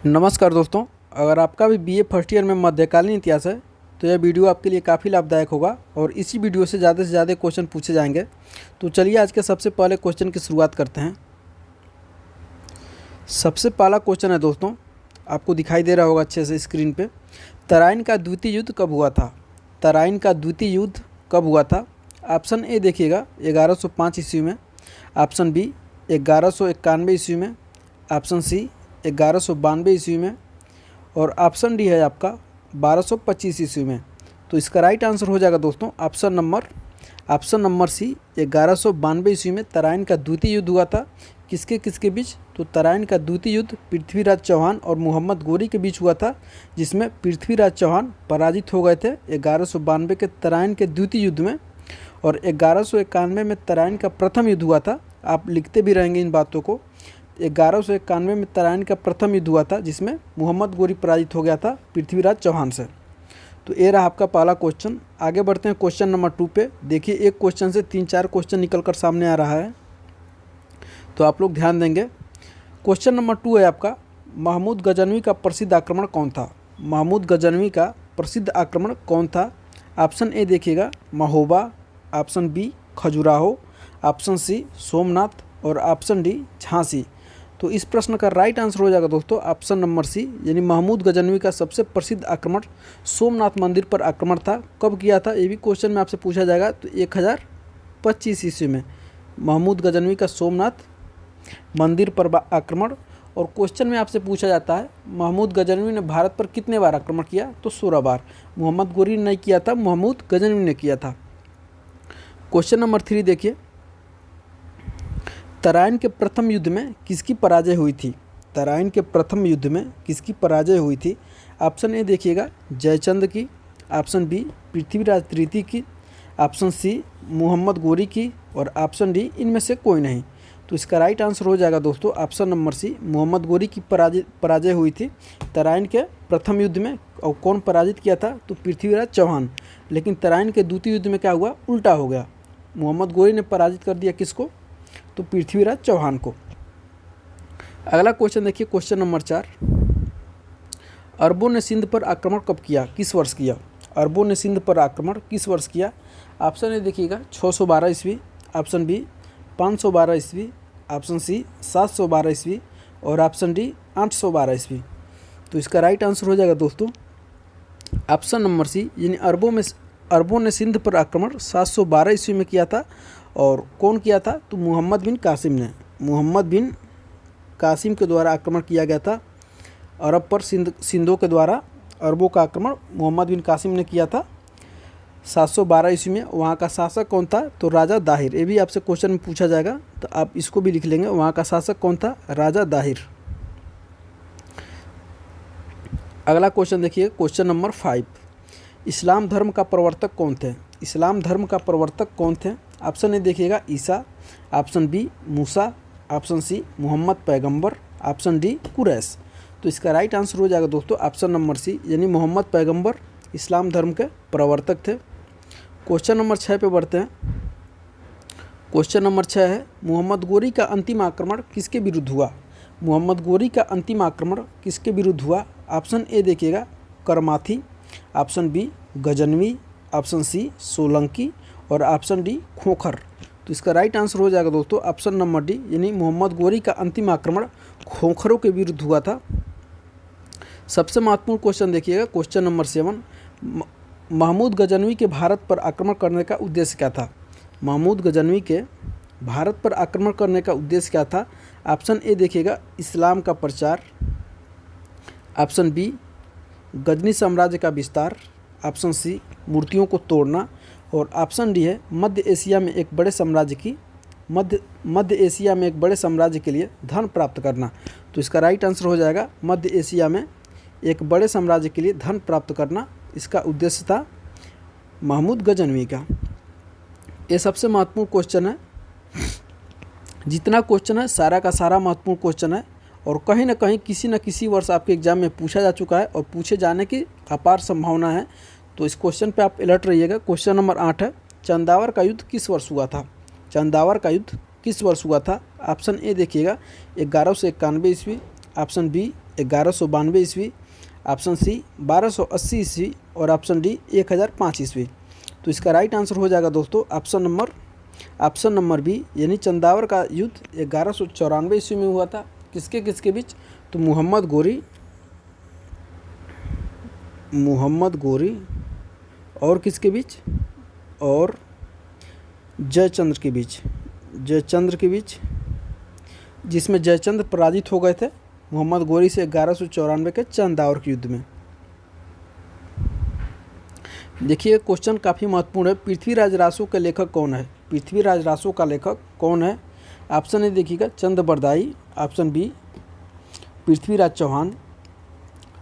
नमस्कार दोस्तों, अगर आपका भी बीए फर्स्ट ईयर में मध्यकालीन इतिहास है तो यह वीडियो आपके लिए काफ़ी लाभदायक होगा और इसी वीडियो से ज़्यादा क्वेश्चन पूछे जाएंगे। तो चलिए आज के सबसे पहले क्वेश्चन की शुरुआत करते हैं। सबसे पहला क्वेश्चन है दोस्तों, आपको दिखाई दे रहा होगा अच्छे से स्क्रीन पे। तराइन का द्वितीय युद्ध कब हुआ था? तराइन का द्वितीय युद्ध कब हुआ था? ऑप्शन ए देखिएगा 1105 ईस्वी में, ऑप्शन बी 1191 ईस्वी में, ऑप्शन सी 1192 ईस्वी में और ऑप्शन डी है आपका 1225 ईस्वी में। तो इसका राइट आंसर हो जाएगा दोस्तों ऑप्शन नंबर सी 1192 ईस्वी में तराइन का द्वितीय युद्ध हुआ था। किसके बीच? तो तराइन का द्वितीय युद्ध पृथ्वीराज चौहान और मोहम्मद गोरी के बीच हुआ था, जिसमें पृथ्वीराज चौहान पराजित हो गए थे 1192 के तराइन के द्वितीय युद्ध में और 1191 में तराइन का प्रथम युद्ध हुआ था। आप लिखते भी रहेंगे इन बातों को। 1191 में तराइन का प्रथम युद्ध हुआ था, जिसमें मोहम्मद गोरी पराजित हो गया था पृथ्वीराज चौहान से। तो ये रहा आपका पहला क्वेश्चन। आगे बढ़ते हैं क्वेश्चन नंबर 2 पे। देखिए एक क्वेश्चन से 3-4 क्वेश्चन निकल कर सामने आ रहा है, तो आप लोग ध्यान देंगे। क्वेश्चन नंबर 2 है आपका, महमूद गजनवी का प्रसिद्ध आक्रमण कौन था? महमूद गजनवी का प्रसिद्ध आक्रमण कौन था? ऑप्शन ए देखिएगा Mahoba, option B Khajuraho, option C Somnath और ऑप्शन डी झांसी। तो इस प्रश्न का राइट आंसर हो जाएगा दोस्तों ऑप्शन नंबर सी, यानी महमूद गजनवी का सबसे प्रसिद्ध आक्रमण सोमनाथ मंदिर पर आक्रमण था। कब किया था ये भी क्वेश्चन में आपसे पूछा जाएगा। तो 1025 ईस्वी में महमूद गजनवी का सोमनाथ मंदिर पर आक्रमण। और क्वेश्चन में आपसे पूछा जाता है महमूद गजनवी ने भारत पर कितने बार आक्रमण किया? तो 16 बार। मोहम्मद गोरी ने नहीं किया था, महमूद गजनवी ने किया था। क्वेश्चन नंबर 3 देखिए, तराइन के प्रथम युद्ध में किसकी पराजय हुई थी? तराइन के प्रथम युद्ध में किसकी पराजय हुई थी? ऑप्शन ए देखिएगा जयचंद की, ऑप्शन बी पृथ्वीराज तृतीय की, ऑप्शन सी मोहम्मद गोरी की और ऑप्शन डी इनमें से कोई नहीं। तो इसका राइट आंसर हो जाएगा दोस्तों ऑप्शन नंबर सी, मोहम्मद गोरी की पराजय हुई थी तराइन के प्रथम युद्ध में। और कौन पराजित किया था? तो पृथ्वीराज चौहान। लेकिन तराइन के द्वितीय युद्ध में क्या हुआ? उल्टा हो गया। मोहम्मद गोरी ने पराजित कर दिया किसको? तो पृथ्वीराज चौहान को। अगला क्वेश्चन देखिए, क्वेश्चन नंबर 4, अरबों ने सिंध पर आक्रमण कब किया? किस वर्ष किया? अरबों ने सिंध पर आक्रमण किस वर्ष किया? ऑप्शन ए देखिएगा 612 ईस्वी, ऑप्शन बी 512 ईस्वी, ऑप्शन सी 712 ईस्वी और ऑप्शन डी 812 ईस्वी। तो इसका राइट आंसर हो जाएगा दोस्तों ऑप्शन नंबर सी, यानी अरबों ने सिंध पर आक्रमण 712 ईस्वी में किया था। और कौन किया था? तो मोहम्मद बिन कासिम के द्वारा आक्रमण किया गया था अरब पर। सिंधों के द्वारा अरबों का आक्रमण मोहम्मद बिन कासिम ने किया था 712 ईस्वी में। वहाँ का शासक कौन था? तो राजा दाहिर। ये भी आपसे क्वेश्चन में पूछा जाएगा, तो आप इसको भी लिख लेंगे। वहाँ का शासक कौन था? राजा दाहिर। अगला क्वेश्चन देखिए, क्वेश्चन नंबर 5, इस्लाम धर्म का प्रवर्तक कौन थे? इस्लाम धर्म का प्रवर्तक कौन थे? ऑप्शन ए देखिएगा ईसा, ऑप्शन बी मूसा, ऑप्शन सी मोहम्मद पैगंबर, ऑप्शन डी कुरैश। तो इसका राइट आंसर हो जाएगा दोस्तों ऑप्शन नंबर सी, यानी मोहम्मद पैगंबर इस्लाम धर्म के प्रवर्तक थे। क्वेश्चन नंबर 6 पे बढ़ते हैं। क्वेश्चन नंबर 6 है, मोहम्मद गोरी का अंतिम आक्रमण किसके विरुद्ध हुआ? मोहम्मद गोरी का अंतिम आक्रमण किसके विरुद्ध हुआ? ऑप्शन ए देखिएगा Karmathi, option B Ghaznavi, option C Solanki और ऑप्शन डी खोखर। तो इसका राइट आंसर हो जाएगा दोस्तों ऑप्शन नंबर डी, यानी मोहम्मद गोरी का अंतिम आक्रमण खोखरों के विरुद्ध हुआ था। सबसे महत्वपूर्ण क्वेश्चन देखिएगा, क्वेश्चन नंबर 7, महमूद गजनवी के भारत पर आक्रमण करने का उद्देश्य क्या था? महमूद गजनवी के भारत पर आक्रमण करने का उद्देश्य क्या था? ऑप्शन ए देखिएगा इस्लाम का प्रचार, ऑप्शन बी गजनी साम्राज्य का विस्तार, ऑप्शन सी मूर्तियों को तोड़ना और ऑप्शन डी है मध्य एशिया में एक बड़े साम्राज्य के लिए धन प्राप्त करना। तो इसका राइट आंसर हो जाएगा मध्य एशिया में एक बड़े साम्राज्य के लिए धन प्राप्त करना, इसका उद्देश्य था महमूद गजनवी का। ये सबसे महत्वपूर्ण क्वेश्चन है। जितना क्वेश्चन है सारा का सारा महत्वपूर्ण क्वेश्चन है और कहीं ना कहीं किसी न किसी वर्ष आपके एग्जाम में पूछा जा चुका है और पूछे जाने की अपार संभावना है। तो इस क्वेश्चन पे आप अलर्ट रहिएगा। क्वेश्चन नंबर 8 है, चंदावर का युद्ध किस वर्ष हुआ था? चंदावर का युद्ध किस वर्ष हुआ था? ऑप्शन ए देखिएगा 1191 ईस्वी, ऑप्शन बी 1192 ईस्वी, ऑप्शन सी 1280 ईस्वी और ऑप्शन डी 1005 ईस्वी। तो इसका राइट आंसर हो जाएगा दोस्तों ऑप्शन नंबर बी, यानी चंदावर का युद्ध 1194 ईस्वी में हुआ था। किसके किसके बीच? तो मोहम्मद गोरी और किसके बीच? और जयचंद्र के बीच, जिसमें जयचंद्र पराजित हो गए थे मोहम्मद गोरी से 1194 के चंदावर के युद्ध में। देखिए क्वेश्चन काफ़ी महत्वपूर्ण है। पृथ्वीराज रासो के लेखक कौन है? पृथ्वीराज रासो का लेखक कौन है? ऑप्शन ए देखिएगा Chandbardai, option B Prithviraj Chauhan,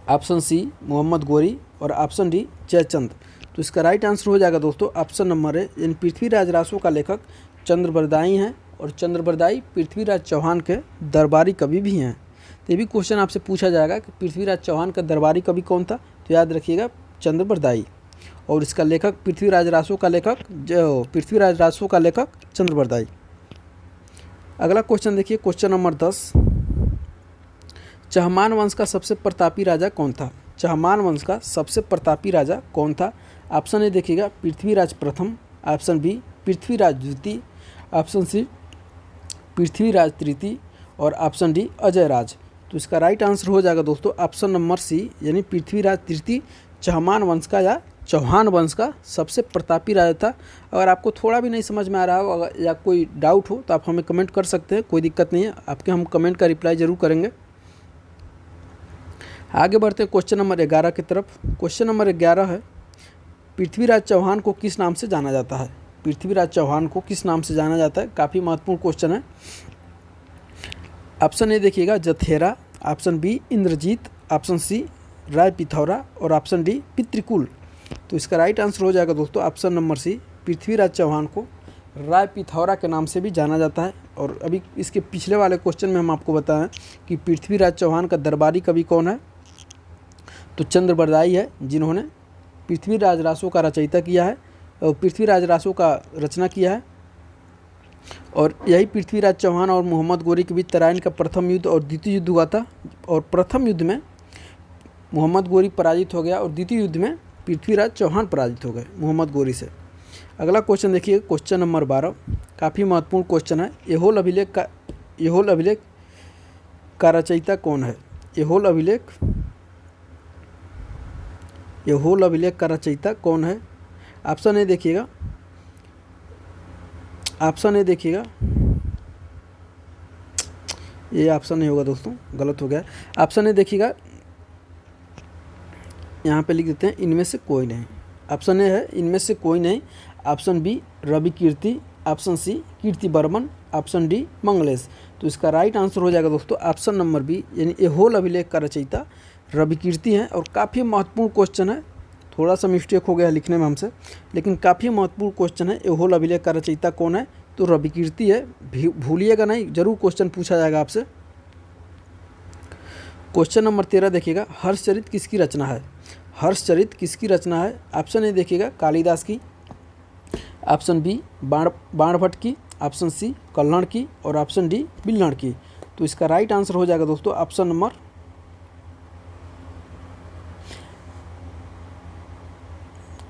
option C Mohammad Ghori और ऑप्शन डी जयचंद। तो इसका राइट आंसर हो जाएगा दोस्तों ऑप्शन नंबर ए, यानी पृथ्वीराज रासो का लेखक चंद्रबरदाई हैं और चंद्रबरदाई पृथ्वीराज चौहान के दरबारी कवि भी हैं। तो ये भी क्वेश्चन आपसे पूछा जाएगा कि पृथ्वीराज चौहान का दरबारी कवि कौन था? तो याद रखिएगा चंद्रबरदाई, और इसका लेखक पृथ्वीराज रासो का लेखक चंद्रबरदाई। अगला क्वेश्चन देखिए, क्वेश्चन नंबर 10, चहमान वंश का सबसे प्रतापी राजा कौन था? चहमान वंश का सबसे प्रतापी राजा कौन था? ऑप्शन ए देखिएगा पृथ्वीराज प्रथम, ऑप्शन बी पृथ्वीराज द्वितीय, ऑप्शन सी पृथ्वीराज तृतीय और ऑप्शन डी अजयराज। तो इसका राइट आंसर हो जाएगा दोस्तों ऑप्शन नंबर सी, यानी पृथ्वीराज तृतीय चहमान वंश का या चौहान वंश का सबसे प्रतापी राजा था। अगर आपको थोड़ा भी नहीं समझ में आ रहा हो या कोई डाउट हो तो आप हमें कमेंट कर सकते हैं, कोई दिक्कत नहीं है, आपके हम कमेंट का रिप्लाई ज़रूर करेंगे। आगे बढ़ते हैं क्वेश्चन नंबर 11 की तरफ। क्वेश्चन नंबर 11 है, पृथ्वीराज चौहान को किस नाम से जाना जाता है? पृथ्वीराज चौहान को किस नाम से जाना जाता है? काफ़ी महत्वपूर्ण क्वेश्चन है। ऑप्शन ए देखिएगा Jathera, option B Indrajit, option C Rai Pithora और ऑप्शन डी पितृकुल। तो इसका राइट आंसर हो जाएगा दोस्तों option number C, Prithviraj Chauhan को राय पिथौरा के नाम से भी जाना जाता है। और अभी इसके पिछले वाले क्वेश्चन में हम आपको बताएं कि पृथ्वीराज चौहान का दरबारी कवि कौन है? तो चंद्रबरदाई है, जिन्होंने पृथ्वीराज रासो का रचयिता किया है और पृथ्वीराज रासो का रचना किया है। और यही पृथ्वीराज चौहान और मोहम्मद गोरी के बीच तराइन का प्रथम युद्ध और द्वितीय युद्ध हुआ था। और प्रथम युद्ध में मोहम्मद गोरी पराजित हो गया और द्वितीय युद्ध में पृथ्वीराज चौहान पराजित हो गए मोहम्मद गोरी से। अगला क्वेश्चन देखिए, क्वेश्चन नंबर 12, काफ़ी महत्वपूर्ण क्वेश्चन है। एहोल अभिलेख का रचयिता कौन है? एहोल अभिलेख का रचयिता कौन है? ऑप्शन ए देखिएगा ये ऑप्शन नहीं होगा दोस्तों, गलत हो गया। ऑप्शन ए देखिएगा, यहाँ पे लिख देते हैं इनमें से कोई नहीं। ऑप्शन ए है इनमें से कोई नहीं, ऑप्शन बी रवि कीर्ति, ऑप्शन सी कीर्ति बर्मन, ऑप्शन डी मंगलेश। तो इसका राइट आंसर हो जाएगा दोस्तों ऑप्शन नंबर बी, यानी एहोल अभिलेख का रचयिता रवि कीर्ति हैं। और काफ़ी महत्वपूर्ण क्वेश्चन है, थोड़ा सा मिस्टेक हो गया लिखने में हमसे, लेकिन काफ़ी महत्वपूर्ण क्वेश्चन है। एहोल अभिलेख का रचयिता कौन है? तो रवि कीर्ति है, भूलिएगा नहीं, जरूर क्वेश्चन पूछा जाएगा आपसे। क्वेश्चन नंबर 13 देखिएगा, हर्षचरित किसकी रचना है? हर्षचरित किसकी रचना है? ऑप्शन ए देखिएगा कालिदास की, ऑप्शन बी बाणभट्ट की, ऑप्शन सी कल्हड़ की और ऑप्शन डी बिल्हड़ की। तो इसका राइट आंसर हो जाएगा दोस्तों ऑप्शन नंबर,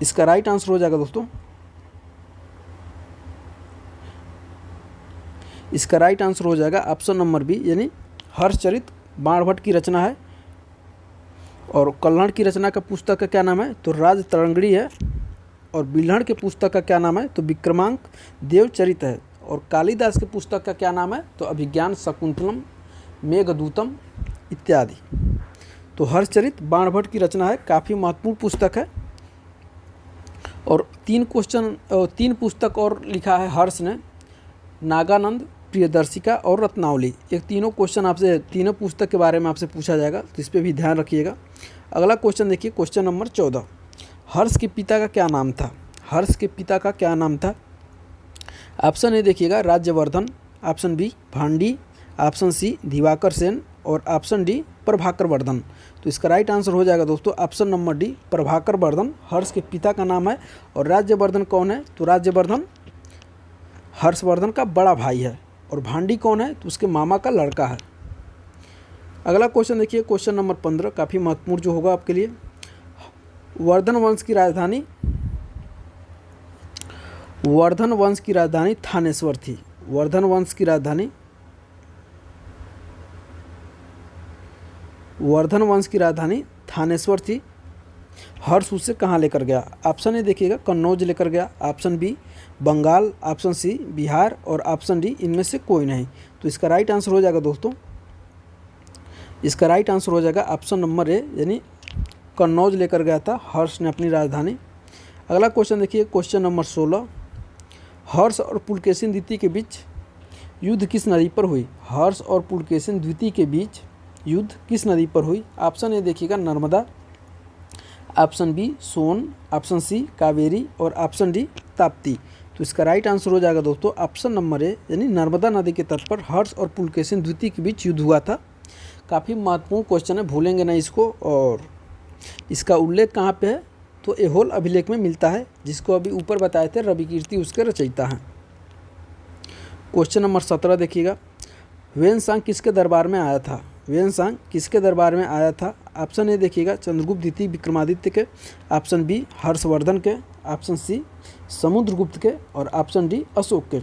इसका राइट आंसर हो जाएगा दोस्तों, इसका राइट आंसर हो जाएगा ऑप्शन नंबर बी, यानी हर्षचरित बाणभट्ट की रचना है। और कल्हड़ की रचना का पुस्तक का क्या नाम है? तो राज तरंगड़ी है। और बिल्हड़ के पुस्तक का क्या नाम है? तो विक्रमांक देवचरित है। और कालिदास के पुस्तक का क्या नाम है? तो अभिज्ञान शकुंतलम, मेघदूतम इत्यादि। तो हर्षचरित बाणभट्ट की रचना है, काफ़ी महत्वपूर्ण पुस्तक है। और तीन पुस्तक और लिखा है हर्ष ने, नागानंद, प्रियदर्शिका और रत्नावली। एक तीनों क्वेश्चन आपसे, तीनों पुस्तक के बारे में आपसे पूछा जाएगा, तो इस पर भी ध्यान रखिएगा। अगला क्वेश्चन देखिए, क्वेश्चन नंबर 14, हर्ष के पिता का क्या नाम था? हर्ष के पिता का क्या नाम था? ऑप्शन ए देखिएगा राज्यवर्धन, ऑप्शन बी भांडी, ऑप्शन सी दिवाकर सेन और ऑप्शन डी प्रभाकर वर्धन। तो इसका राइट आंसर हो जाएगा दोस्तों option number D, Prabhakar Vardhan Harsh के पिता का नाम है। और राज्यवर्धन कौन है? तो राज्यवर्धन हर्षवर्धन का बड़ा भाई है। और भांडी कौन है? तो उसके मामा का लड़का है। अगला क्वेश्चन देखिए, क्वेश्चन नंबर 15 काफ़ी महत्वपूर्ण जो होगा आपके लिए। वर्धन वंश की राजधानी थानेश्वर थी। वर्धन वंश की राजधानी थानेश्वर थी। हर्ष उसे कहाँ लेकर गया? ऑप्शन ए देखिएगा कन्नौज लेकर गया, option B Bengal, option C Bihar और ऑप्शन डी इनमें से कोई नहीं। तो इसका राइट आंसर हो जाएगा दोस्तों, इसका राइट आंसर हो जाएगा ऑप्शन नंबर ए, यानी कन्नौज लेकर गया था हर्ष ने अपनी राजधानी। अगला क्वेश्चन देखिए, क्वेश्चन नंबर 16, हर्ष और पुलकेशिन द्वितीय के बीच युद्ध किस नदी पर हुई? हर्ष और पुलकेशिन द्वितीय के बीच युद्ध किस नदी पर हुई? ऑप्शन ए देखिएगा नर्मदा, ऑप्शन बी सोन, ऑप्शन सी कावेरी और ऑप्शन डी ताप्ती। तो इसका राइट आंसर हो जाएगा दोस्तों ऑप्शन नंबर ए, यानी नर्मदा नदी के तट पर हर्ष और पुलकेशिन द्वितीय के बीच युद्ध हुआ था। काफ़ी महत्वपूर्ण क्वेश्चन है, भूलेंगे नहीं इसको। और इसका उल्लेख कहाँ पे है? तो ऐहोल अभिलेख में मिलता है, जिसको अभी ऊपर बताए थे रवि कीर्ति उसके रचयिता हैं। क्वेश्चन नंबर 17 देखिएगा, ह्वेनसांग किसके दरबार में आया था? ह्वेनसांग किसके दरबार में आया था? ऑप्शन ए देखिएगा चंद्रगुप्त द्वितीय विक्रमादित्य के, ऑप्शन बी हर्षवर्धन के, ऑप्शन सी समुद्रगुप्त के और ऑप्शन डी अशोक के।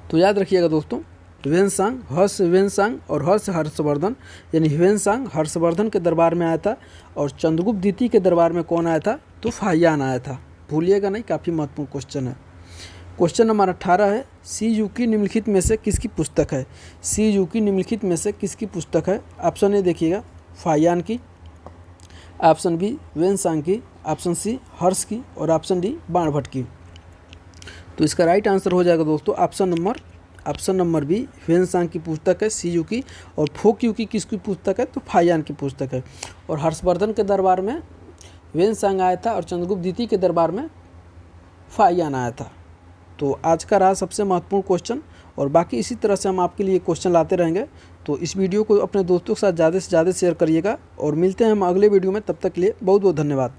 तो याद रखिएगा दोस्तों, ह्वेनसांग, ह्वेनसांग और हर्षवर्धन, यानी ह्वेनसांग हर्षवर्धन के दरबार में आया था और चंद्रगुप्त द्वितीय के दरबार में कौन आया था? तो फाहियान आया था। भूलिएगा नहीं, काफ़ी महत्वपूर्ण क्वेश्चन है। क्वेश्चन नंबर 18 है, सी यू की निम्नलिखित में से किसकी पुस्तक है? सी यू की निम्नलिखित में से किसकी पुस्तक है? ऑप्शन ए देखिएगा फाहियान की, ऑप्शन बी ह्वेनसांग की, ऑप्शन सी हर्ष की और ऑप्शन डी बाणभट्ट की। तो इसका राइट आंसर हो जाएगा दोस्तों ऑप्शन नंबर बी, ह्वेनसांग की पुस्तक है सी यू की। और फोक यू की किसकी पुस्तक है? तो फाहियान की पुस्तक है। और हर्षवर्धन के दरबार में ह्वेनसांग आया था और चंद्रगुप्त द्वितीय के दरबार में फाहियान आया था। तो आज का रहा सबसे महत्वपूर्ण क्वेश्चन, और बाकी इसी तरह से हम आपके लिए क्वेश्चन लाते रहेंगे। तो इस वीडियो को अपने दोस्तों के साथ ज़्यादा से ज़्यादा शेयर करिएगा और मिलते हैं हम अगले वीडियो में। तब तक के लिए बहुत बहुत धन्यवाद।